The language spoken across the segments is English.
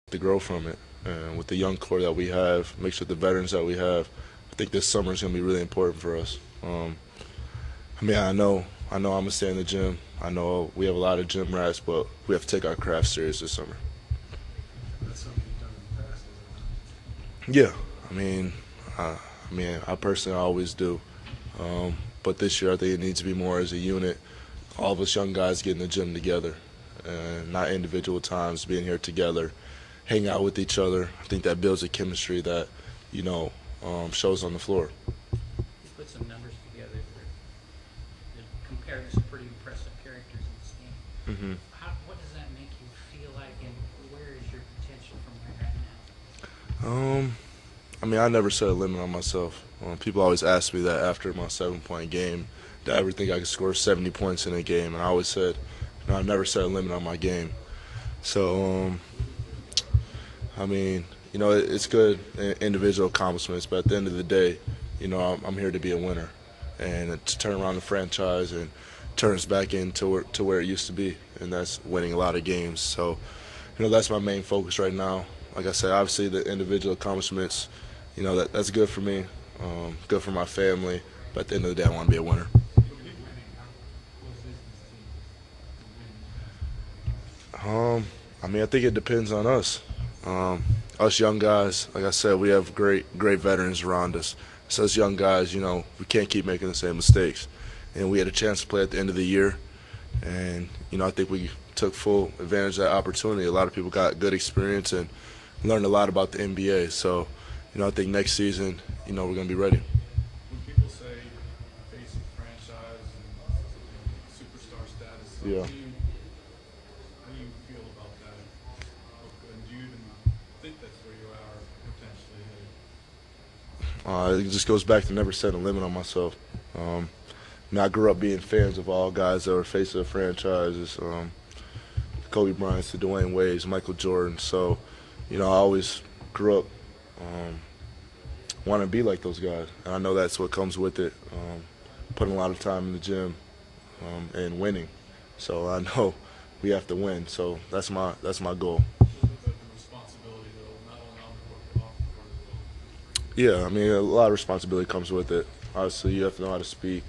to grow from it. And with the young core that we have, make sure the veterans that we have, I think this summer is going to be really important for us. I know I'm gonna stay in the gym. I know we have a lot of gym rats, but we have to take our craft serious this summer. That's something you've done in the past, Yeah, I mean, I personally always do. But this year, I think it needs to be more as a unit. All of us young guys get in the gym together, and not individual times. Being here together, hang out with each other. I think that builds a chemistry that, you know, shows on the floor. You put some numbers together that compare to some pretty impressive characters in this game. hmm What does that make you feel like, and where is your potential from where you're at now? I never set a limit on myself. People always ask me that after my 7-point game. Did I ever think I could score 70 points in a game? And I always said, I never set a limit on my game. So, it's good individual accomplishments, but at the end of the day, I'm here to be a winner and to turn around the franchise and turn us back into where it used to be, and that's winning a lot of games. So, that's my main focus right now. Like I said, obviously the individual accomplishments, that's good for me, good for my family, but at the end of the day, I want to be a winner. I think it depends on us. Us young guys, like I said, we have great veterans around us. So as young guys, we can't keep making the same mistakes. And we had a chance to play at the end of the year, and I think we took full advantage of that opportunity. A lot of people got good experience and learned a lot about the NBA. So, I think next season, we're going to be ready. When people say face of franchise and superstar status, Yeah. how do you feel about that? And do you even think that's where you are potentially headed? It just goes back to never setting a limit on myself. I grew up being fans of all guys that were face of the franchises, Kobe Bryant, to Dwayne Wade, Michael Jordan. So, I always grew up wanting to be like those guys, and I know that's what comes with it. Putting a lot of time in the gym and winning. So I know we have to win. So that's my goal. The responsibility, though, not only on the court but off the court as well. Yeah, a lot of responsibility comes with it. Obviously, you have to know how to speak,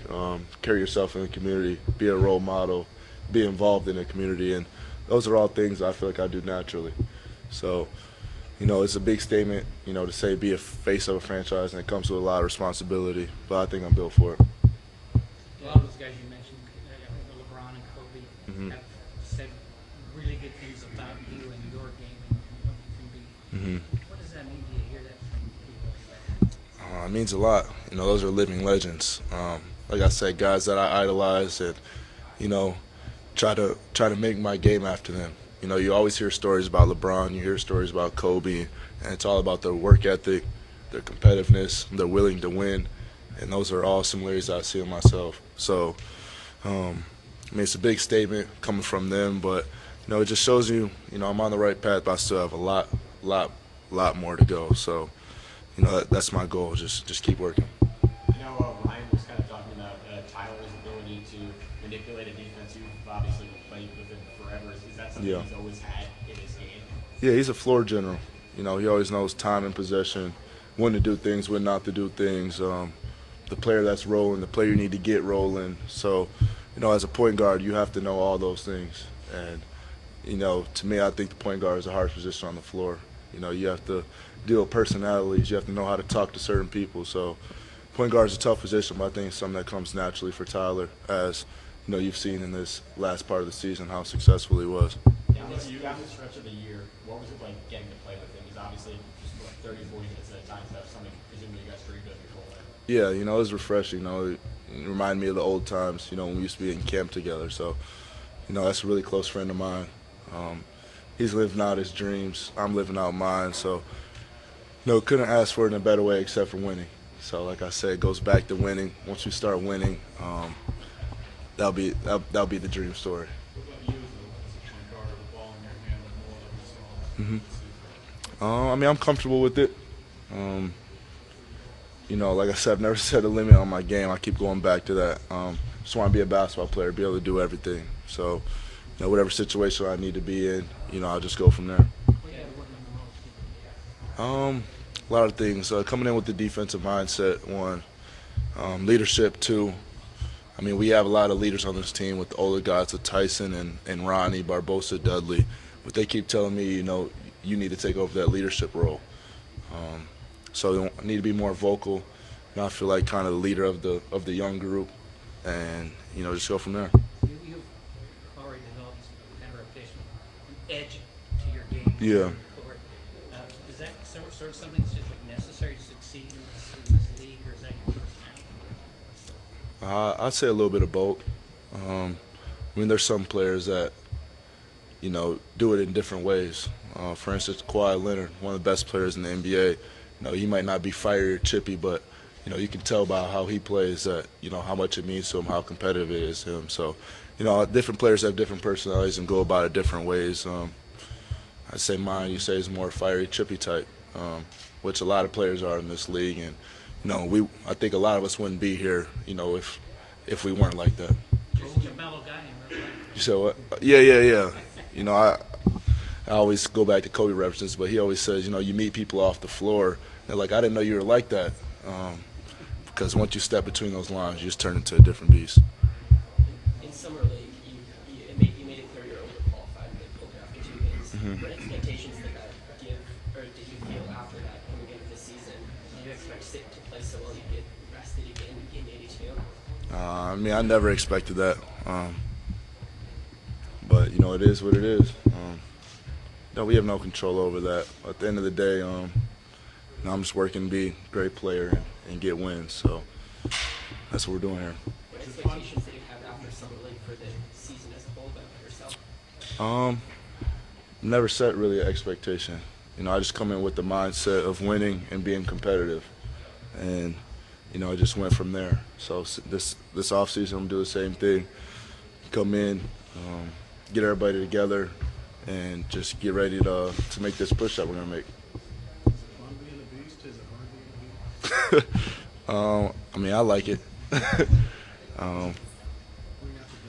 carry yourself in the community, be a role model, be involved in the community, and those are all things I feel like I do naturally. So, it's a big statement, to say be a face of a franchise, and it comes with a lot of responsibility, but I think I'm built for it. A lot of those guys you mentioned, LeBron and Kobe, have said really good things about you and your game and what you can be. What does that mean to you to hear that from people like that? It means a lot. Those are living legends. Like I said, guys that I idolize and, try to make my game after them. You always hear stories about LeBron, you hear stories about Kobe, and it's all about their work ethic, their competitiveness, they're willing to win, and those are all similarities I see in myself. So, it's a big statement coming from them, but, it just shows you, I'm on the right path, but I still have a lot more to go. So, that's my goal, just keep working. Ryan was kind of talking about Tyler's ability to manipulate a defense. You've obviously played with him forever. Is that something Yeah. he's always had in his game? Yeah, he's a floor general. He always knows time and possession, when to do things, when not to do things. The player that's rolling, the player you need to get rolling. So, as a point guard, you have to know all those things. And, to me, I think the point guard is a hard position on the floor. You have to deal with personalities. You have to know how to talk to certain people. So, point guard is a tough position, but I think it's something that comes naturally for Tyler, as you've seen in this last part of the season how successful he was. Down the stretch of the year, what was it like getting to play with him? He's obviously just 30, 40 minutes at a time. That's something presumably you guys pretty good before that. Yeah, it was refreshing. It reminded me of the old times, when we used to be in camp together. So, that's a really close friend of mine. He's living out his dreams. I'm living out mine. So, couldn't ask for it in a better way except for winning. So, like I said, it goes back to winning. Once we start winning, that'll be the dream story. What about you as a point guard with the ball in your hand more than we saw this season? I'm comfortable with it. Like I said, I've never set a limit on my game. I keep going back to that. Just want to be a basketball player, be able to do everything. So, whatever situation I need to be in, I'll just go from there. Well, you had to work A lot of things. Coming in with the defensive mindset, one. Leadership, two. I mean, we have a lot of leaders on this team with the older guys, with Tyson and Ronnie, Barbosa, Dudley. But they keep telling me, you need to take over that leadership role. So I need to be more vocal. I feel like kind of the leader of the young group, and just go from there. You've already developed kind of a reputation, an edge to your game. Yeah. Is that sort of something that's just like necessary to succeed in this league, or is that your personality? I'd say a little bit of both. I mean, there's some players that do it in different ways. For instance, Kawhi Leonard, one of the best players in the NBA. He might not be fiery or chippy, but you can tell by how he plays that how much it means to him, how competitive it is to him. So, different players have different personalities and go about it different ways. I'd say mine, you say, is more fiery, chippy type, which a lot of players are in this league, and I think a lot of us wouldn't be here, if we weren't like that. Just a mellow guy in real life. You said what? Yeah. I always go back to Kobe references, but he always says, you meet people off the floor, and they're like, I didn't know you were like that. Because once you step between those lines, you just turn into a different beast. In summer league, you made it clear you're overqualified to pull after 2 games. What expectations did that give, or did you feel after that coming into the season? Did you expect Stick to play so well you get rested again in game 82? I mean, I never expected that. But, it is what it is. We have no control over that. At the end of the day, I'm just working to be a great player and get wins. So that's what we're doing here. What expectations did you have after summer league for the season as a whole about yourself? Never set really an expectation. I just come in with the mindset of winning and being competitive. And, I just went from there. So this offseason, I'm going to do the same thing. Come in, get everybody together, and just get ready to make this push that we're going to make. Is it fun being a beast? Is it hard being a beast? I mean, I like it. Going after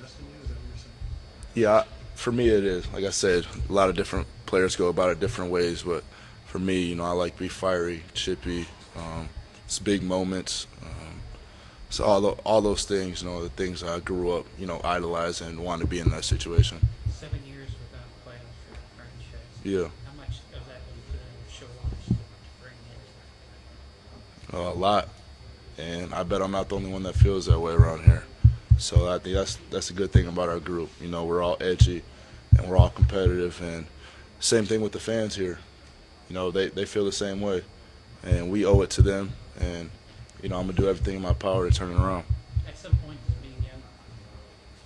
destiny, is that what you're saying? Yeah, for me it is. Like I said, a lot of different players go about it different ways, but for me, I like to be fiery, chippy. It's big moments. So all those things, the things I grew up, idolizing and wanting to be in that situation. 7 years without playoffs for the franchise. Yeah. How much of that will you put in the show watch to bring in? A lot, and I bet I'm not the only one that feels that way around here. So I think that's a good thing about our group. We're all edgy, and we're all competitive, and same thing with the fans here. They feel the same way, and we owe it to them. And I'm gonna do everything in my power to turn it around. At some point, being young,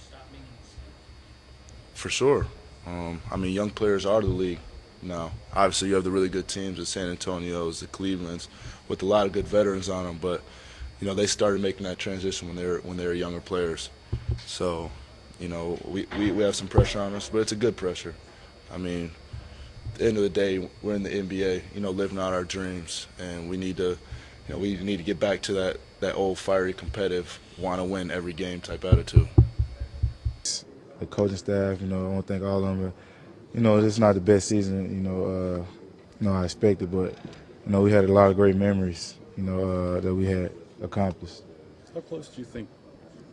stop being in this league. For sure. I mean, young players are the league now. Obviously, you have the really good teams, the San Antonios, the Clevelands, with a lot of good veterans on them. But they started making that transition when they were younger players. So, we have some pressure on us, but it's a good pressure. I mean, at the end of the day, we're in the NBA, living out our dreams, and we need to get back to that old fiery, competitive, want to win every game type attitude. The coaching staff, I want to thank all of them. It's not the best season, I expected, but we had a lot of great memories, that we had accomplished. How close do you think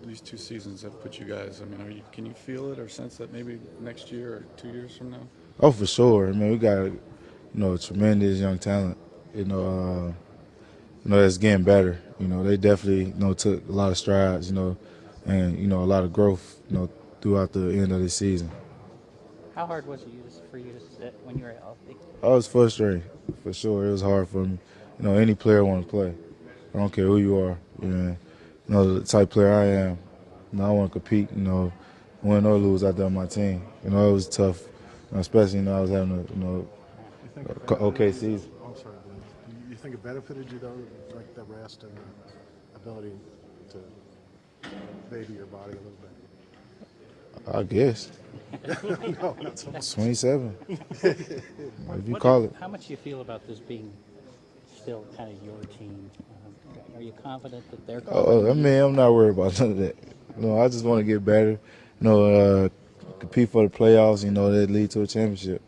these 2 seasons have put you guys? I mean, can you feel it or sense that maybe next year or 2 years from now? Oh, for sure. I mean, we got, tremendous young talent, that's getting better. They definitely, took a lot of strides, and, a lot of growth, throughout the end of the season. How hard was it for you to sit when you were healthy? I was frustrated, for sure. It was hard for me. Any player want to play. I don't care who you are. The type of player I am. I want to compete, win or lose out there on my team. It was tough, especially, I was having a, okay season. I'm sorry, Dave. Do you think it benefited you, though, like the rest and the ability to baby your body a little bit? I guess. No, not so much. 27. If you call it. How much do you feel about this being still kind of your team? Are you confident that they're I mean, I'm not worried about none of that. I just want to get better. Compete for the playoffs. That lead to a championship.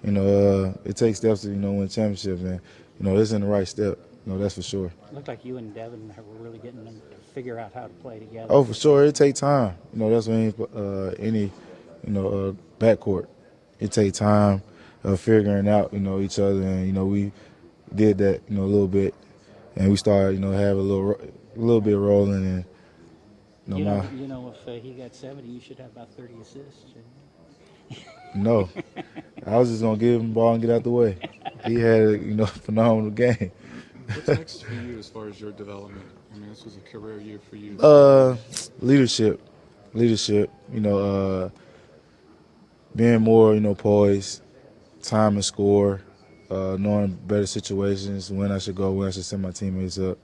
It takes steps to win a championship, and it's in the right step. That's for sure. It looked like you and Devin were really getting them to figure out how to play together. Oh, for sure. It take time. That's what any backcourt. It take time figuring out, each other. And, we did that, a little bit. And we started, have a little bit rolling. And, if he got 70, you should have about 30 assists. no, I was just going to give him the ball and get out the way. He had a, phenomenal game. What's next for you as far as your development? I mean, this was a career year for you. Leadership, being more, poised, time and score, knowing better situations, when I should go, when I should send my teammates up,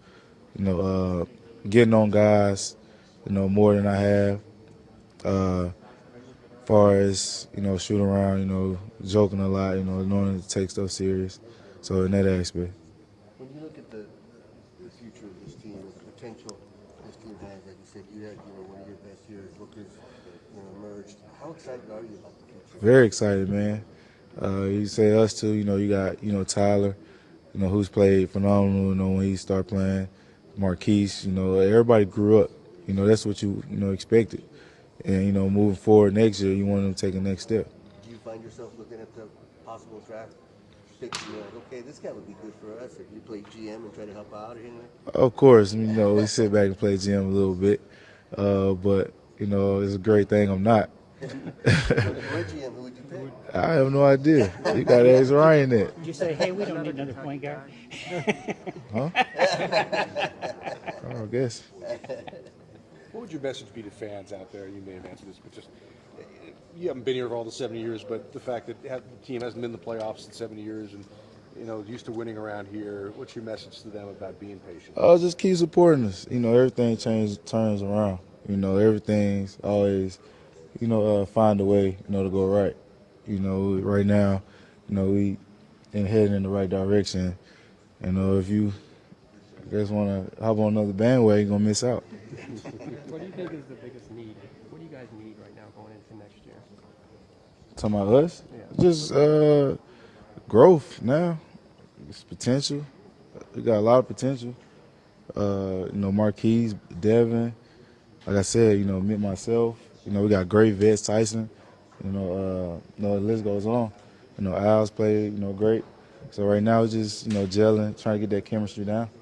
getting on guys, more than I have. Far as, shooting around, joking a lot, knowing to take stuff serious. So in that aspect. When you look at the future of this team, the potential this team has, like you said, you had one of your best years, Booker's emerged. How excited are you about the future? Very excited, man. You say us too, you got, Tyler, who's played phenomenal, when he started playing. Marquise, everybody grew up. That's what you expected. And, moving forward next year, you want them to take the next step. Do you find yourself looking at the possible draft picks and you're like, okay, this guy would be good for us? Or do you play GM and try to help out or anything? Of course, we sit back and play GM a little bit. But, it's a great thing I'm not. If you were GM, who would you pick? I have no idea. You got to ask Ryan that. Did you say, hey, we don't need another point guard? Huh? I guess. What would your message be to fans out there? You may have answered this, but just you haven't been here for all the 70 years, but the fact that the team hasn't been in the playoffs in 70 years and used to winning around here, what's your message to them about being patient? Just keep supporting us. Everything turns around. Everything's always, find a way, to go right. Right now, we heading in the right direction. If you want to hop on another bandwagon, you're going to miss out. What do you think is the biggest need? What do you guys need right now going into next year? Talking about us? Yeah. Just growth now. It's potential. We got a lot of potential. Marquise, Devin, like I said, myself. We got great vets, Tyson. The list goes on. Al's played, great. So right now it's just, gelling, trying to get that chemistry down.